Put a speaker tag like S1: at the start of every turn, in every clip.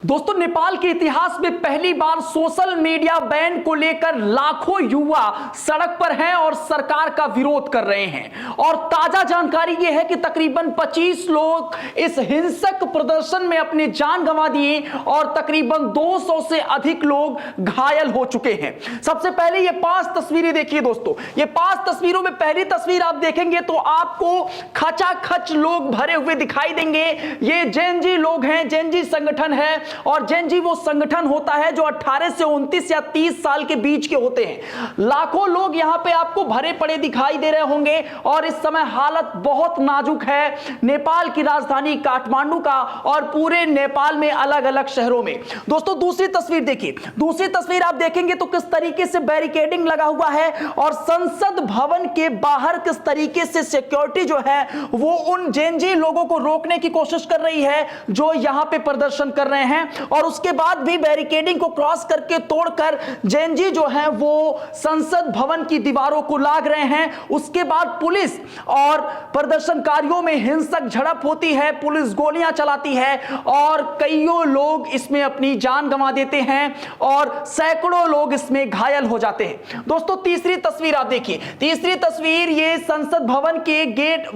S1: दोस्तों, नेपाल के इतिहास में पहली बार सोशल मीडिया बैन को लेकर लाखों युवा सड़क पर हैं और सरकार का विरोध कर रहे हैं। और ताजा जानकारी यह है कि तकरीबन 25 लोग इस हिंसक प्रदर्शन में अपनी जान गंवा दिए और तकरीबन 200 से अधिक लोग घायल हो चुके हैं। सबसे पहले ये 5 तस्वीरें देखिए दोस्तों। ये 5 तस्वीरों में पहली तस्वीर आप देखेंगे तो आपको खचाखच लोग भरे हुए दिखाई देंगे। ये जेनजी लोग हैं, जेनजी संगठन है और जेनजी वो संगठन होता है जो 18 से 29 या 30 साल के बीच के होते हैं। लाखों लोग यहां पे आपको भरे पड़े दिखाई दे रहे होंगे और इस समय हालत बहुत नाजुक है नेपाल की राजधानी काठमांडू का और पूरे नेपाल में अलग अलग शहरों में। दोस्तों, दूसरी तस्वीर देखिए। दूसरी तस्वीर आप देखेंगे तो किस तरीके से बैरिकेडिंग लगा हुआ है और संसद भवन के बाहर किस तरीके से सिक्योरिटी जो है वो उन जेनजी लोगों को रोकने की कोशिश कर रही है जो यहां पे प्रदर्शन कर रहे हैं। और उसके बाद भी बैरिकेडिंग को क्रॉस करके तोड़कर जेनजी जो है वो संसद भवन की दीवारों को लाग रहे हैं। उसके बाद पुलिस और प्रदर्शनकारियों में हिंसक झड़प होती है, पुलिस गोलियां चलाती है और कईयों लोग इसमें अपनी जान गंवा देते हैं और सैकड़ों लोग इसमें घायल हो जाते हैं। दोस्तों, तीसरी तस्वीर आप देखिए। तीसरी तस्वीर ये संसद भवन के गेट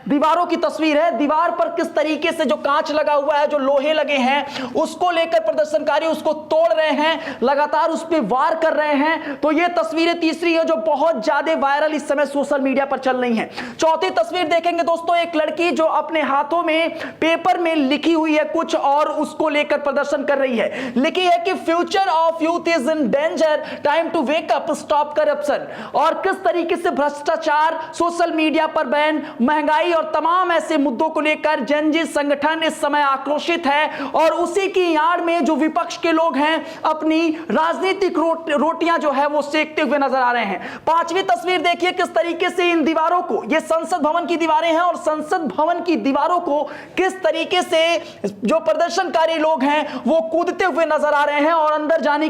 S1: दीवारों की तस्वीर है। दीवार पर किस तरीके से जो कांच लगा हुआ है, जो लोहे लगे हैं, उसको लेकर प्रदर्शनकारी उसको तोड़ रहे हैं, लगातार उस पर वार कर रहे हैं। तो ये तस्वीरें तीसरी है जो बहुत ज्यादा वायरल इस समय सोशल मीडिया पर चल रही है। चौथी तस्वीर देखेंगे दोस्तों, एक लड़की जो अपने हाथों में पेपर में लिखी हुई है कुछ और उसको लेकर प्रदर्शन कर रही है। लिखी है कि future of youth is in danger, time to wake up, stop corruption. और किस तरीके से भ्रष्टाचार, सोशल मीडिया पर बैन, महंगाई और तमाम ऐसे मुद्दों को लेकर जेनजी संगठन इस समय आक्रोशित है और उसी की आड़ में जो विपक्ष के लोग हैं अपनी राजनीतिक रोटियां जो है वो सेकते हुए नजर आ रहे हैं। पांचवी तस्वीर देखिए किस तरीके से इन दीवारों को, ये संसद भवन की दीवारें हैं और संसद भवन की दीवारों को किस तरीके से जो प्रदर्शनकारी लोग हैं वो कूदते हुए नजर आ रहे हैं और अंदर जाने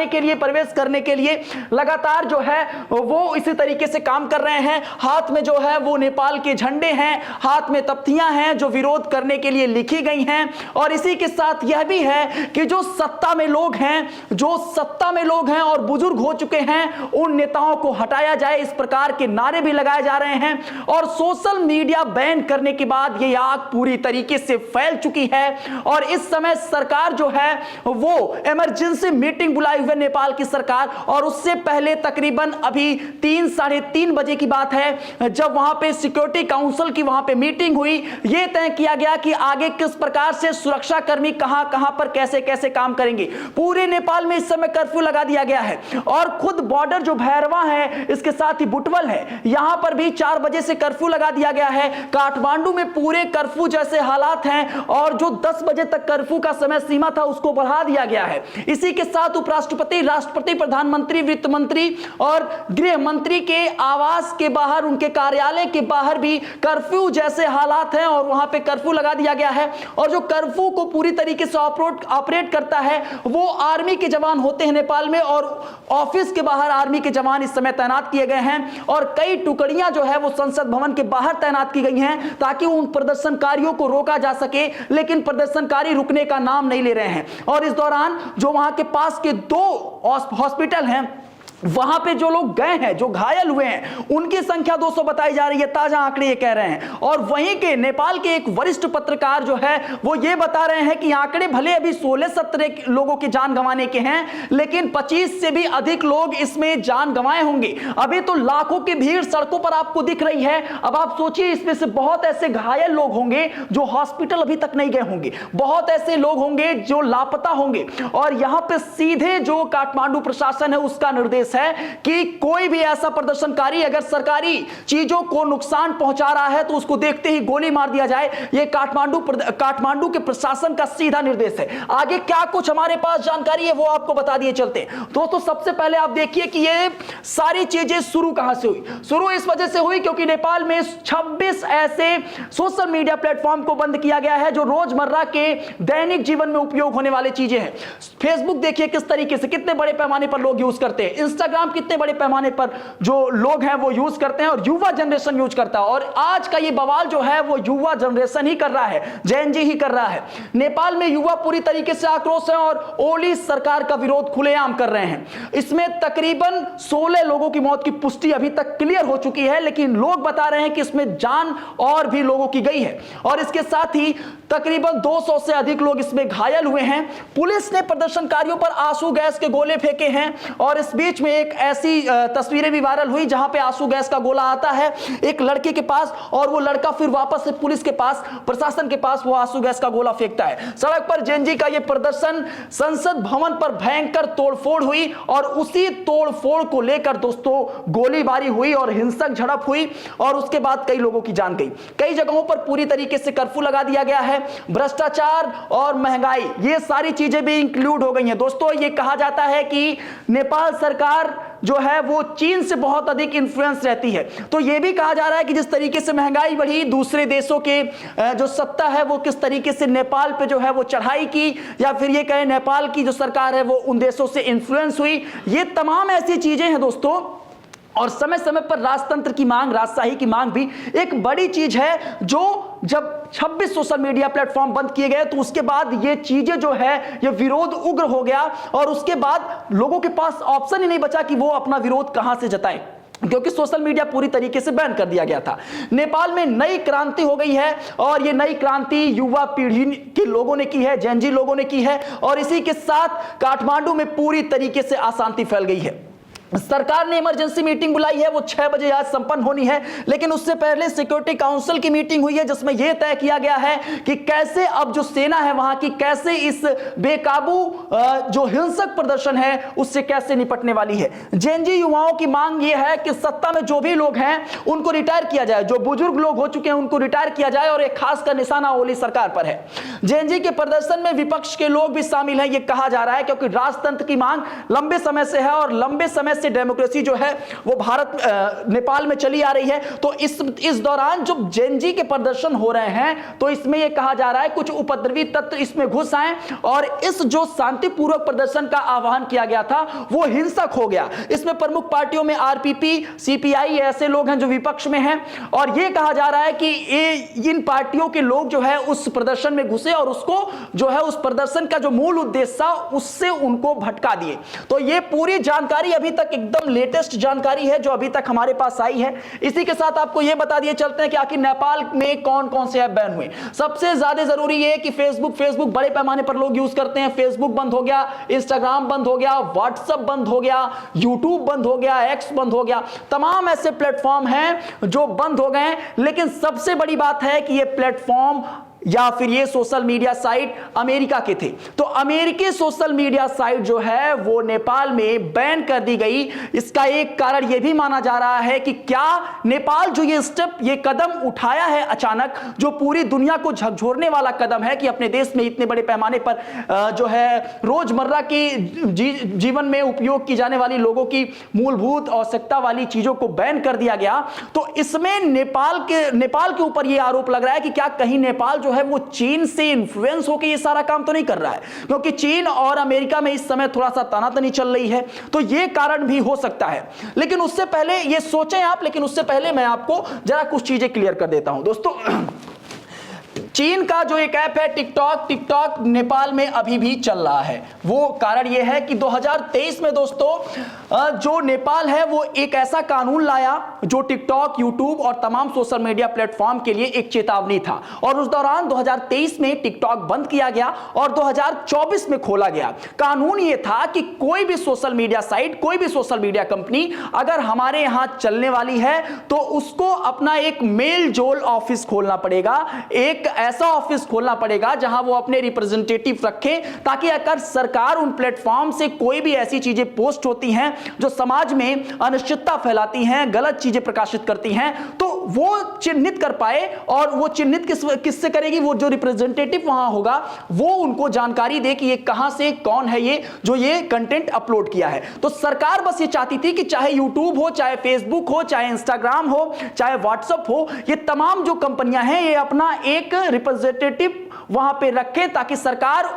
S1: के लिए, प्रवेश करने के लिए लगातार जो है वो इसी तरीके से काम कर रहे हैं। हाथ में जो है वो नेपाल के झंडे हैं, हाथ में तख्तियां हैं जो विरोध करने के लिए लिखी गई हैं। और इसी के साथ यह भी है कि जो सत्ता में लोग हैं और बुजुर्ग हो चुके हैं उन नेताओं को हटाया जाए, इस प्रकार के नारे भी लगाए जा रहे हैं। और सोशल मीडिया बैन करने के बाद यह आग पूरी तरीके से फैल चुकी है और इस समय सरकार जो है वो इमरजेंसी मीटिंग बुलाई हुई है नेपाल की सरकार। और उससे पहले तकरीबन अभी 3 साढ़े 3 बजे की बात है जब वहां पे सिक्योरिटी काउंसिल की वहां पे मीटिंग हुई। यह तय किया गया कि आगे किस प्रकार से सुरक्षा कर्मी कहां कहां पर कैसे कैसे काम करेंगे। पूरे नेपाल में इस समय कर्फ्यू लगा दिया गया है और खुद बॉर्डर जो भैरवा है, इसके साथ ही बुटवल है, यहां पर भी 4 बजे से कर्फ्यू लगा दिया गया है। काठमांडू में पूरे कर्फ्यू जैसे हालात हैं और जो 10 बजे तक कर्फ्यू का समय सीमा था उसको बढ़ा दिया गया है। इसी के साथ उपराष्ट्रपति, राष्ट्रपति, प्रधानमंत्री, वित्त मंत्री और गृह मंत्री के आवास के बाहर, उनके कार्यालय के बाहर भी कर्फ्यू जैसे हालात हैं और वहां पे कर्फ्यू लगा दिया गया है। और जो कर्फ्यू को पूरी तरीके से ऑपरेट करता है वो आर्मी के जवान होते हैं नेपाल में और ऑफिस के बाहर आर्मी के जवान इस समय तैनात किए गए हैं और कई टुकड़ियां जो है वो संसद भवन के बाहर तैनात की गई हैं ताकि उन प्रदर्शनकारियों को रोका जा सके। लेकिन प्रदर्शनकारी रुकने का नाम नहीं ले रहे हैं। और इस दौरान जो वहां के पास के 2 हॉस्पिटल हैं वहां पे जो लोग गए हैं, जो घायल हुए हैं, उनकी संख्या 200 बताई जा रही है, ताजा आंकड़े ये कह रहे हैं। और वहीं के नेपाल के एक वरिष्ठ पत्रकार जो है वो ये बता रहे हैं कि आंकड़े भले अभी 16-17 लोगों की जान गंवाने के हैं लेकिन 25 से भी अधिक लोग इसमें जान गंवाए होंगे। अभी तो लाखों की भीड़ सड़कों पर आपको दिख रही है। अब आप सोचिए इसमें से बहुत ऐसे घायल लोग होंगे जो हॉस्पिटल अभी तक नहीं गए होंगे, बहुत ऐसे लोग होंगे जो लापता होंगे। और यहां पर सीधे जो काठमांडू प्रशासन है उसका निर्देश है कि कोई भी ऐसा प्रदर्शनकारी अगर सरकारी चीजों को नुकसान पहुंचा रहा है तो उसको देखते ही गोली मार दिया जाए। यह काठमांडू के प्रशासन का सीधा निर्देश है। आगे क्या कुछ हमारे पास जानकारी है वो आपको बता दिए चलते हैं। दोस्तों, सबसे पहले आप देखिए कि ये सारी चीजें शुरू कहां से हुई। शुरू इस वजह से हुई क्योंकि नेपाल में 26 ऐसे सोशल मीडिया प्लेटफॉर्म को बंद किया गया है जो रोजमर्रा के दैनिक जीवन में उपयोग होने वाली चीजें हैं। फेसबुक देखिए किस तरीके से, कितने बड़े पैमाने पर लोग यूज करते हैं। इंस्टाग्राम कितने बड़े पैमाने पर जो लोग हैं वो यूज करते हैं और युवा जनरेशन यूज करता है। और आज का ये बवाल जो है वो युवा जनरेशन ही कर रहा है, जेन जी ही कर रहा है। नेपाल में युवा पूरी तरीके से आक्रोश है और ओली सरकार का विरोध खुलेआम कर रहे हैं। इसमें तकरीबन 16 लोगों की मौत की पुष्टि अभी तक क्लियर हो चुकी है, लेकिन लोग बता रहे हैं कि इसमें जान और भी लोगों की गई है और इसके साथ ही तकरीबन 200 से अधिक लोग इसमें घायल हुए हैं। पुलिस ने प्रदर्शनकारियों पर आंसू गैस के गोले फेंके हैं और इस बीच में एक ऐसी तस्वीरें भी वायरल हुई जहां पे आंसू गैस का गोला आता है एक लड़के के पास और वो लड़का फिर वापस से पुलिस के पास, प्रशासन के पास वो आंसू गैस का गोला फेंकता है। सड़क पर जेनजी का ये प्रदर्शन संसद भवन पर भयंकर तोड़फोड़ हुई और उसी तोड़फोड़ को लेकर दोस्तों गोलीबारी हुई और हिंसक झड़प हुई और उसके बाद कई लोगों की जान गई। कई जगहों पर पूरी तरीके से कर्फ्यू लगा दिया गया है। भ्रष्टाचार और महंगाई ये सारी चीजें भी इंक्लूड हो गई हैं। दोस्तों ये कहा जाता है कि नेपाल सरकार जो है वो चीन से बहुत अधिक इन्फ्लुएंस रहती है। तो ये भी कहा जा रहा है कि जिस तरीके से महंगाई बढ़ी, दूसरे देशों के जो सत्ता है वो किस तरीके से नेपाल पे जो है वो चढ़ाई की, या फिर ये कहें नेपाल की जो सरकार है वो उन देशों से इन्फ्लुएंस हुई। ये तमाम ऐसी चीजें हैं दोस्तों। और समय समय पर राजतंत्र की मांग, राजशाही की मांग भी एक बड़ी चीज है। जो जब 26 सोशल मीडिया प्लेटफॉर्म बंद किए गए तो उसके बाद ये चीजें जो है ये विरोध उग्र हो गया और उसके बाद लोगों के पास ऑप्शन ही नहीं बचा कि वो अपना विरोध कहां से जताएं, क्योंकि सोशल मीडिया पूरी तरीके से बैन कर दिया गया था। नेपाल में नई क्रांति हो गई है और ये नई क्रांति युवा पीढ़ी के लोगों ने की है, जेनजी लोगों ने की है और इसी के साथ काठमांडू में पूरी तरीके से अशांति फैल गई है। सरकार ने इमरजेंसी मीटिंग बुलाई है, वो 6 बजे आज संपन्न होनी है, लेकिन उससे पहले सिक्योरिटी काउंसिल की मीटिंग हुई है जिसमें यह तय किया गया है कि कैसे अब जो सेना है वहां की कैसे इस बेकाबू जो हिंसक प्रदर्शन है उससे कैसे निपटने वाली है। जेनजी युवाओं की मांग यह है कि सत्ता में जो भी लोग हैं उनको रिटायर किया जाए, जो बुजुर्ग लोग हो चुके हैं उनको रिटायर किया जाए और एक खास का निशाना ओली सरकार पर है। जेनजी के प्रदर्शन में विपक्ष के लोग भी शामिल हैं, यह कहा जा रहा है, क्योंकि राजतंत्र की मांग लंबे समय से है और लंबे समय से डेमोक्रेसी जो है वो भारत नेपाल में चली आ रही है। तो इस दौरान जो जेनजी के प्रदर्शन हो रहे हैं तो इसमें यह कहा जा रहा है कुछ उपद्रवी तत्व इसमें घुस आए और इस जो शांतिपूर्वक प्रदर्शन का आह्वान किया गया था वो हिंसक हो गया। इसमें प्रमुख पार्टियों में आरपीपी, सीपीआई ऐसे लोग हैं जो विपक्ष में हैं और यह कहा जा रहा है कि इन पार्टियों के लोग जो है उस प्रदर्शन में घुसे और उसको जो है उस प्रदर्शन का जो मूल उद्देश्य था उससे उनको भटका दिए। तो यह पूरी जानकारी अभी तक एकदम लेटेस्ट जानकारी है जो अभी तक हमारे पास आई है। इसी के साथ आपको यह बता दिए चलते हैं कि आखिर नेपाल में कौन कौन से ऐप बैन हुए। सबसे ज्यादा जरूरी है कि फेसबुक बड़े पैमाने पर लोग यूज करते हैं। फेसबुक बंद हो गया, इंस्टाग्राम बंद हो गया, व्हाट्सएप बंद हो गया, यूट्यूब बंद हो गया, एक्स बंद हो गया, तमाम ऐसे प्लेटफॉर्म हैं जो बंद हो गए। लेकिन सबसे बड़ी बात है कि ये प्लेटफॉर्म या फिर ये सोशल मीडिया साइट अमेरिका के थे। तो अमेरिकी सोशल मीडिया साइट जो है वो नेपाल में बैन कर दी गई। इसका एक कारण यह भी माना जा रहा है कि क्या नेपाल जो ये स्टेप, ये कदम उठाया है अचानक, जो पूरी दुनिया को झकझोरने वाला कदम है कि अपने देश में इतने बड़े पैमाने पर जो है रोजमर्रा की जीवन में उपयोग की जाने वाली लोगों की मूलभूत आवश्यकता वाली चीजों को बैन कर दिया गया। तो इसमें नेपाल के ऊपर यह आरोप लग रहा है कि क्या कहीं नेपाल जो है वो चीन से इन्फ्लुएंस होकर ये सारा काम तो नहीं कर रहा है, क्योंकि चीन और अमेरिका में इस समय थोड़ा सा तनातनी चल रही है। तो ये कारण भी हो सकता है। लेकिन उससे पहले ये सोचें आप, लेकिन उससे पहले मैं आपको जरा कुछ चीजें क्लियर कर देता हूं दोस्तों। चीन का जो एक ऐप है टिकटॉक नेपाल में अभी भी चल रहा है। वो कारण यह है कि 2023 में दोस्तों जो नेपाल है वो एक ऐसा कानून लाया जो टिकटॉक, यूट्यूब और तमाम सोशल मीडिया प्लेटफॉर्म के लिए एक चेतावनी था और उस दौरान 2023 में टिकटॉक बंद किया गया और 2024 में खोला गया। कानून ये था कि कोई भी सोशल मीडिया साइट, कोई भी सोशल मीडिया कंपनी अगर हमारे यहां चलने वाली है तो उसको अपना एक मेल जोल ऑफिस खोलना पड़ेगा, एक ऐसा ऑफिस खोलना पड़ेगा जहां वो अपने रिप्रेजेंटेटिव रखें, ताकि अगर सरकार उन प्लेटफॉर्म से कोई भी ऐसी चीजें पोस्ट होती हैं जो समाज में अनिश्चितता फैलाती हैं, गलत चीजें प्रकाशित करती हैं, तो वो चिन्हित कर पाए। और वो चिन्हित किससे करेगी? वो जो रिप्रेजेंटेटिव वहां होगा वो उनको जानकारी दे कि ये कहां से, कौन है ये जो ये कंटेंट अपलोड किया है। तो सरकार बस ये चाहती थी कि चाहे यूट्यूब हो, चाहे फेसबुक हो, चाहे इंस्टाग्राम हो, चाहे व्हाट्सएप हो, ये तमाम जो कंपनियां हैं ये अपना एक रिप्रेजेंटेटिव वहां पे रखे ताकि सरकार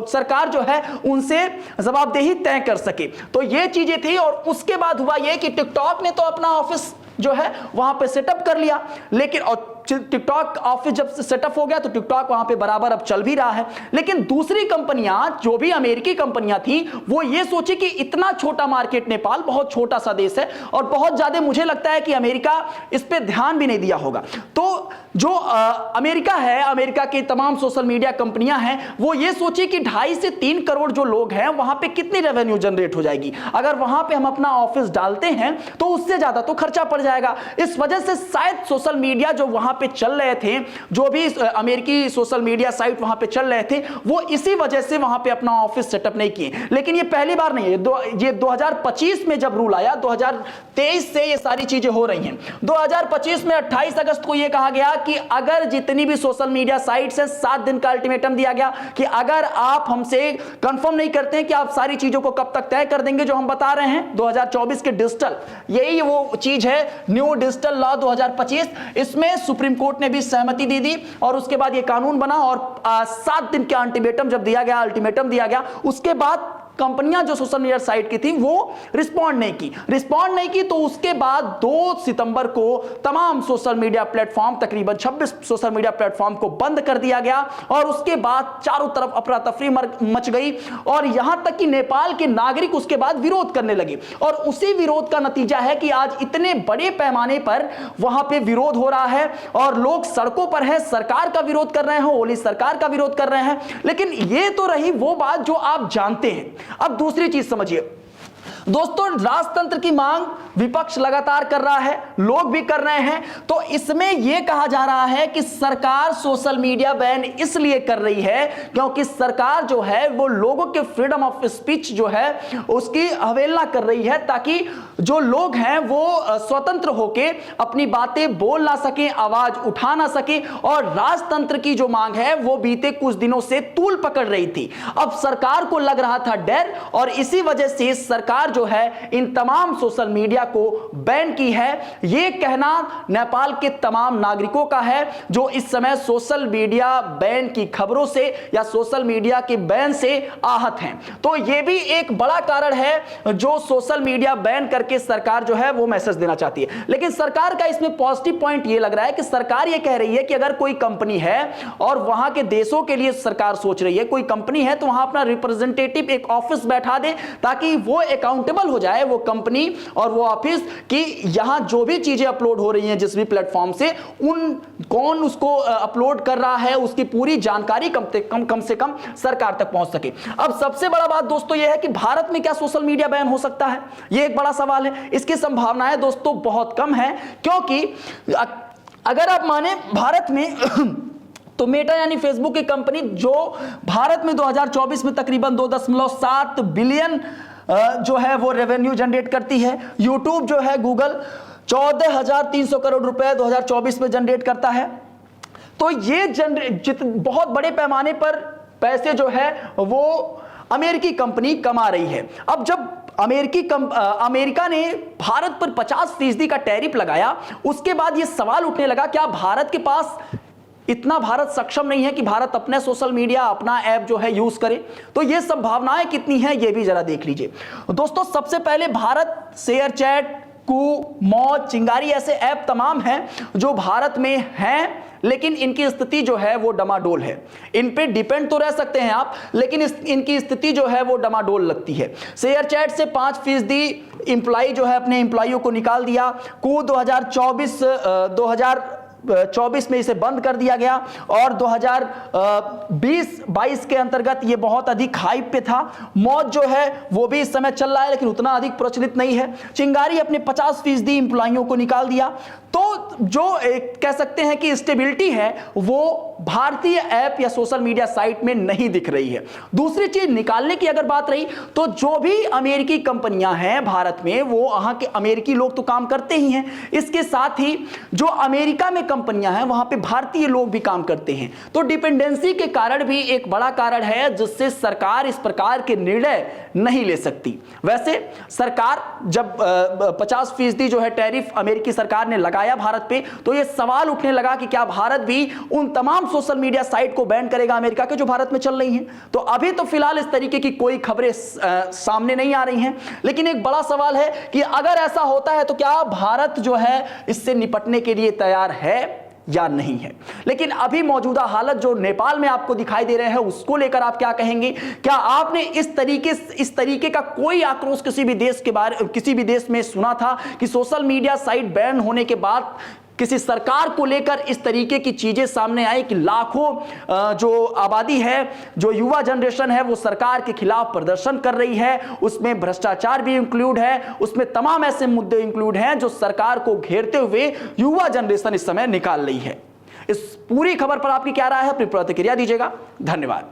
S1: सरकार जो है उनसे जवाबदेही तय कर सके। तो ये चीजें थी। और उसके बाद हुआ ये कि टिकटॉक ने तो अपना ऑफिस जो है वहां पे सेटअप कर लिया, लेकिन और टिकटॉक ऑफिस जब सेटअप हो गया तो टिकटॉक वहां पे बराबर अब चल भी रहा है। लेकिन दूसरी कंपनियां, जो भी अमेरिकी कंपनियां थी, वो ये सोची कि इतना छोटा मार्केट नेपाल बहुत छोटा सा देश है और बहुत ज्यादा मुझे लगता है कि अमेरिका इस पे ध्यान भी नहीं दिया होगा। तो जो अमेरिका है, अमेरिका की तमाम सोशल मीडिया कंपनियां हैं, वो ये सोची कि 2.5 से 3 करोड़ जो लोग हैं वहां पे कितनी रेवेन्यू जनरेट हो जाएगी अगर वहां पे हम अपना ऑफिस डालते हैं, तो उससे ज्यादा तो खर्चा पड़ जाएगा। इस वजह से शायद सोशल मीडिया जो वहां पे चल रहे थे, जो भी अमेरिकी सोशल मीडिया साइट वहां पे चल रहे थे, वो इसी वजह से वहां पे अपना ऑफिस सेटअप नहीं किए। लेकिन ये पहली बार नहीं है, ये 2025 में जब रूल आया, 2023 से ये सारी चीजें हो रही हैं। 2025 में 28 अगस्त को ये कहा गया कि अगर जितनी भी सोशल मीडिया साइट्स हैं, 7 दिन का अल्टीमेटम दिया गया कि अगर आप हमसे कंफर्म नहीं करते हैं कि आप सारी चीजों को कब तक तय कर देंगे जो हम बता रहे हैं 2024 के डिजिटल, यही वो चीज है न्यू डिजिटल लॉ 2025। इसमें सुप्रीम कोर्ट ने भी सहमति दे दी और उसके बाद ये कानून बना। और 7 दिन का अल्टीमेटम जब दिया गया, उसके बाद कंपनियां जो सोशल मीडिया साइट की थी वो रिस्पॉन्ड नहीं की। तो उसके बाद 2 सितंबर को तमाम सोशल मीडिया प्लेटफॉर्म, तकरीबन 26 सोशल मीडिया प्लेटफॉर्म को बंद कर दिया गया। और उसके बाद चारों तरफ अफरा तफरी मच गई और यहां तक कि नेपाल के नागरिक उसके बाद विरोध करने लगे। और उसी विरोध का नतीजा है कि आज इतने बड़े पैमाने पर वहां पे विरोध हो रहा है और लोग सड़कों पर हैं, सरकार का विरोध कर रहे हैं, ओली सरकार का विरोध कर रहे हैं। लेकिन ये तो रही वो बात जो आप जानते हैं। अब दूसरी चीज समझिए दोस्तों, राजतंत्र की मांग विपक्ष लगातार कर रहा है, लोग भी कर रहे हैं। तो इसमें यह कहा जा रहा है कि सरकार सोशल मीडिया बैन इसलिए कर रही है क्योंकि सरकार जो है वो लोगों के फ्रीडम ऑफ स्पीच जो है उसकी अवहेलना कर रही है, ताकि जो लोग हैं वो स्वतंत्र होकर अपनी बातें बोल ना सके, आवाज उठा ना सके। और राजतंत्र की जो मांग है वो बीते कुछ दिनों से तूल पकड़ रही थी। अब सरकार को लग रहा था डर और इसी वजह से सरकार जो है इन तमाम सोशल मीडिया को बैन की है। यह कहना नेपाल के तमाम नागरिकों का है जो इस समय सोशल मीडिया बैन की खबरों से या सोशल मीडिया के बैन से आहत हैं। तो यह भी एक बड़ा कारण है जो सोशल मीडिया बैन करके सरकार जो है वो मैसेज देना चाहती है। लेकिन सरकार का इसमें पॉजिटिव पॉइंट यह लग रहा है कि सरकार यह कह रही है कि अगर कोई कंपनी है और वहां के देशों के लिए सरकार सोच रही है, कोई कंपनी है तो वहां अपना रिप्रेजेंटेटिव एक ऑफिस बैठा दे ताकि वो अकाउंटेबल हो जाए, वो कंपनी और वो ऑफिस, कि यहां जो भी चीजें अपलोड हो रही हैं जिस भी प्लेटफॉर्म से, कौन उसको अपलोड कर रहा है उसकी पूरी जानकारी कम से कम सरकार तक पहुंच सके। अब सबसे बड़ा बात दोस्तों यह है कि भारत में क्या सोशल मीडिया बैन हो सकता है, यह एक बड़ा सवाल है। इसकी संभावनाएं दोस्तों बहुत कम है, क्योंकि अगर आप माने भारत में तो मेटा यानी फेसबुक की कंपनी जो भारत में 2024 में तकरीबन 2.7 बिलियन जो है वो रेवेन्यू जनरेट करती है। यूट्यूब जो है गूगल 14,300 करोड़ रुपए 2024 में जनरेट करता है। तो ये बहुत बड़े पैमाने पर पैसे जो है वो अमेरिकी कंपनी कमा रही है। अब जब अमेरिका ने भारत पर 50% का टैरिफ लगाया, उसके बाद ये सवाल उठने लगा क्या भारत के पास इतना भारत सक्षम नहीं है कि भारत अपने सोशल मीडिया, अपना ऐप जो है यूज करे। तो ये संभावनाएं कितनी हैं ये भी जरा देख लीजिए दोस्तों। सबसे पहले भारत शेयर चैट, कू, मौज, चिंगारी ऐसे ऐप तमाम हैं जो भारत में हैं, लेकिन इनकी स्थिति जो है वो डमाडोल है। इन पे डिपेंड तो रह सकते हैं आप, लेकिन इनकी स्थिति जो है वो डमाडोल लगती है। शेयर चैट से 5% इंप्लॉई जो है अपने इंप्लॉइयों को निकाल दिया। कू 2024 में इसे बंद कर दिया गया और 2020-22 के अंतर्गत ये बहुत अधिक हाइप पे था। मौज जो है वो भी इस समय चल रहा है लेकिन उतना अधिक प्रचलित नहीं है। चिंगारी अपने 50% इंप्लॉइयों को निकाल दिया। तो जो कह सकते हैं कि स्टेबिलिटी है वो भारतीय ऐप या सोशल मीडिया साइट में नहीं दिख रही है। दूसरी चीज निकालने की अगर बात रही तो जो भी अमेरिकी कंपनियां हैं भारत में, वो वहां के अमेरिकी लोग तो काम करते ही हैं, इसके साथ ही जो अमेरिका में कंपनियां हैं वहां पे भारतीय लोग भी काम करते हैं। तो डिपेंडेंसी के कारण भी एक बड़ा कारण है जिससे सरकार इस प्रकार के निर्णय नहीं ले सकती। वैसे सरकार जब 50% जो है टैरिफ अमेरिकी सरकार ने लगाया भारत पे, तो यह सवाल उठने लगा कि क्या भारत भी उन तमाम तमाम सोशल मीडिया साइट को बैन करेगा अमेरिका के, जो भारत में चल रही हैं। तो अभी तो फिलहाल इस तरीके की कोई खबरें सामने नहीं आ रही हैं, लेकिन एक बड़ा सवाल है कि अगर ऐसा होता है तो क्या भारत जो है इससे निपटने के लिए तैयार है या नहीं है। लेकिन अभी मौजूदा हालत जो नेपाल में आपको दिखाई दे रहे हैं उसको लेकर आप क्या कहेंगे? क्या आपने इस तरीके का कोई आक्रोश किसी भी देश में सुना था कि सोशल मीडिया साइट बैन होने के बाद किसी सरकार को लेकर इस तरीके की चीजें सामने आई कि लाखों जो आबादी है, जो युवा जनरेशन है, वो सरकार के खिलाफ प्रदर्शन कर रही है, उसमें भ्रष्टाचार भी इंक्लूड है, उसमें तमाम ऐसे मुद्दे इंक्लूड हैं जो सरकार को घेरते हुए युवा जनरेशन इस समय निकाल रही है। इस पूरी खबर पर आपकी क्या राय है? अपनी प्रतिक्रिया दीजिएगा। धन्यवाद।